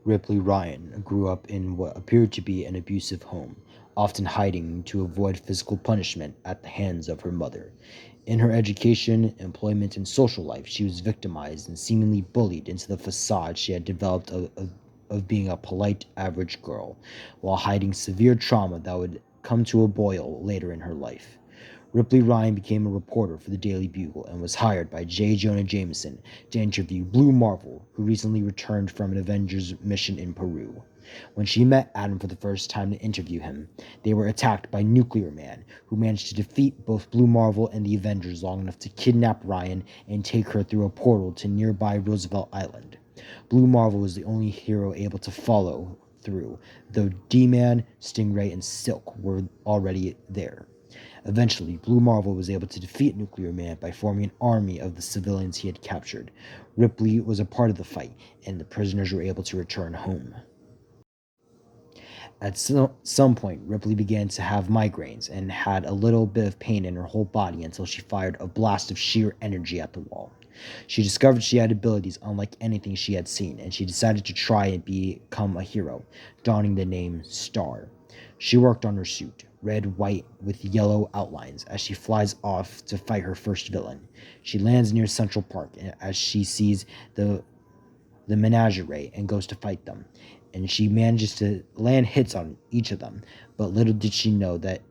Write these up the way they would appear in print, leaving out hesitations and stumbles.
Ripley Ryan grew up in what appeared to be an abusive home, often hiding to avoid physical punishment at the hands of her mother. In her education, employment, and social life, she was victimized and seemingly bullied into the facade she had developed of being a polite, average girl, while hiding severe trauma that would come to a boil later in her life. Ripley Ryan became a reporter for the Daily Bugle and was hired by J. Jonah Jameson to interview Blue Marvel, who recently returned from an Avengers mission in Peru. When she met Adam for the first time to interview him, they were attacked by Nuclear Man, who managed to defeat both Blue Marvel and the Avengers long enough to kidnap Ryan and take her through a portal to nearby Roosevelt Island. Blue Marvel was the only hero able to follow through, though D-Man, Stingray, and Silk were already there. Eventually, Blue Marvel was able to defeat Nuclear Man by forming an army of the civilians he had captured. Ripley was a part of the fight, and the prisoners were able to return home. At some point, Ripley began to have migraines and had a little bit of pain in her whole body until she fired a blast of sheer energy at the wall. She discovered she had abilities unlike anything she had seen, and she decided to try and become a hero, donning the name Star. She worked on her suit, red, white, with yellow outlines, as she flies off to fight her first villain. She lands near Central Park as she sees the menagerie and goes to fight them, and she manages to land hits on each of them, but little did she know that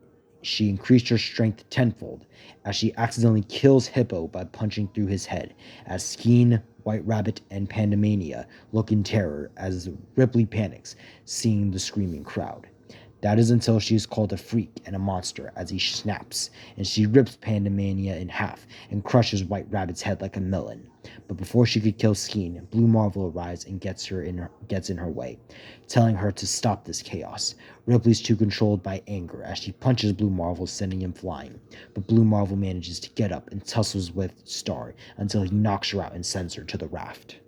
she increased her strength tenfold as she accidentally kills Hippo by punching through his head, as Skeen, White Rabbit, and Pandemania look in terror as Ripley panics, seeing the screaming crowd. That is until she is called a freak and a monster as he snaps, and she rips Pandemania in half and crushes White Rabbit's head like a melon. But before she could kill Skeen, Blue Marvel arrives and gets in her way, telling her to stop this chaos. Ripley's too controlled by anger as she punches Blue Marvel, sending him flying. But Blue Marvel manages to get up and tussles with Star until he knocks her out and sends her to the raft.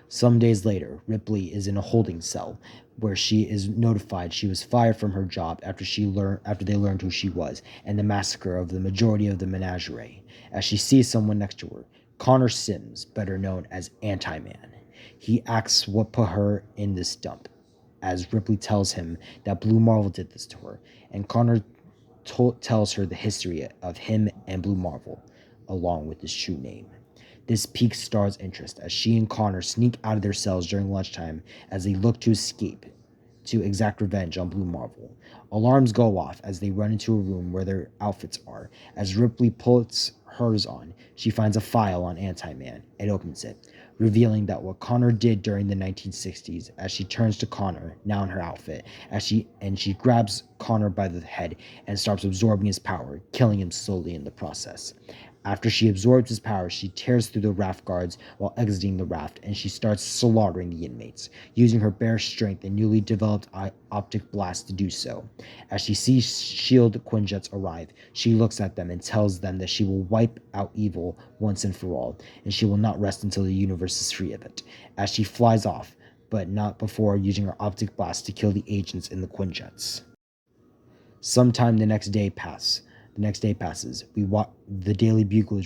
Some days later, Ripley is in a holding cell where she is notified she was fired from her job after they learned who she was and the massacre of the majority of the menagerie. As she sees someone next to her, Connor Sims, better known as Anti-Man. He asks what put her in this dump, as Ripley tells him that Blue Marvel did this to her, and Connor tells her the history of him and Blue Marvel, along with his true name. This piques Star's interest as she and Connor sneak out of their cells during lunchtime as they look to escape to exact revenge on Blue Marvel. Alarms go off as they run into a room where their outfits are. As Ripley puts hers on, she finds a file on Anti-Man and opens it, revealing that what Connor did during the 1960s. As she turns to Connor, now in her outfit, she grabs Connor by the head and starts absorbing his power, killing him slowly in the process. After she absorbs his power, she tears through the raft guards while exiting the raft, and she starts slaughtering the inmates, using her bare strength and newly developed optic blast to do so. As she sees S.H.I.E.L.D. Quinjets arrive, she looks at them and tells them that she will wipe out evil once and for all, and she will not rest until the universe is free of it. As she flies off, but not before using her optic blast to kill the agents in the Quinjets. Sometime the next day passes. The Daily Bugle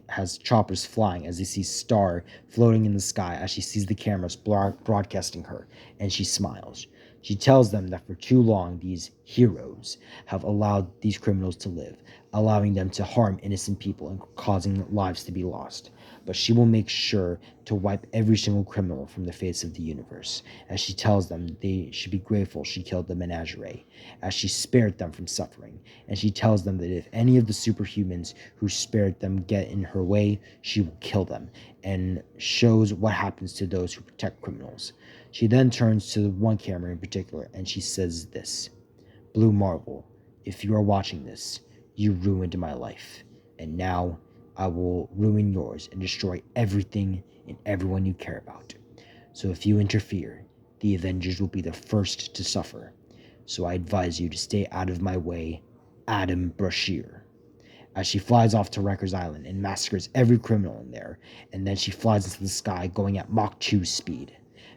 has choppers flying as they see Star floating in the sky as she sees the cameras broadcasting her, and she smiles. She tells them that for too long these heroes have allowed these criminals to live, allowing them to harm innocent people and causing lives to be lost. But she will make sure to wipe every single criminal from the face of the universe, as she tells them they should be grateful she killed the menagerie, as she spared them from suffering, and she tells them that if any of the superhumans who spared them get in her way, she will kill them, and shows what happens to those who protect criminals. She then turns to one camera in particular, and she says this: "Blue Marvel, if you are watching this, you ruined my life, and now I will ruin yours and destroy everything and everyone you care about. So if you interfere, the Avengers will be the first to suffer. So I advise you to stay out of my way, Adam Brashear." As she flies off to Rikers Island and massacres every criminal in there, and then she flies into the sky going at Mach 2 speed.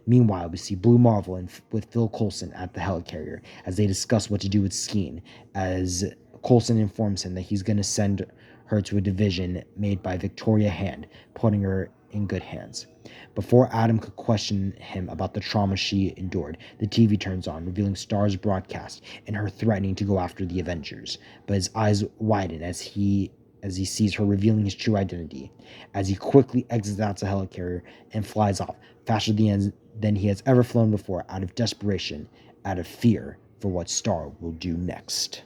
Meanwhile, we see Blue Marvel with Phil Coulson at the helicarrier as they discuss what to do with Skeen, as Coulson informs him that he's going to send her to a division made by Victoria Hand, putting her in good hands. Before Adam could question him about the trauma she endured, the TV turns on, revealing Star's broadcast and her threatening to go after the Avengers. But his eyes widen as he sees her revealing his true identity, as he quickly exits out the helicarrier and flies off faster than he has ever flown before, out of desperation, out of fear for what Star will do next.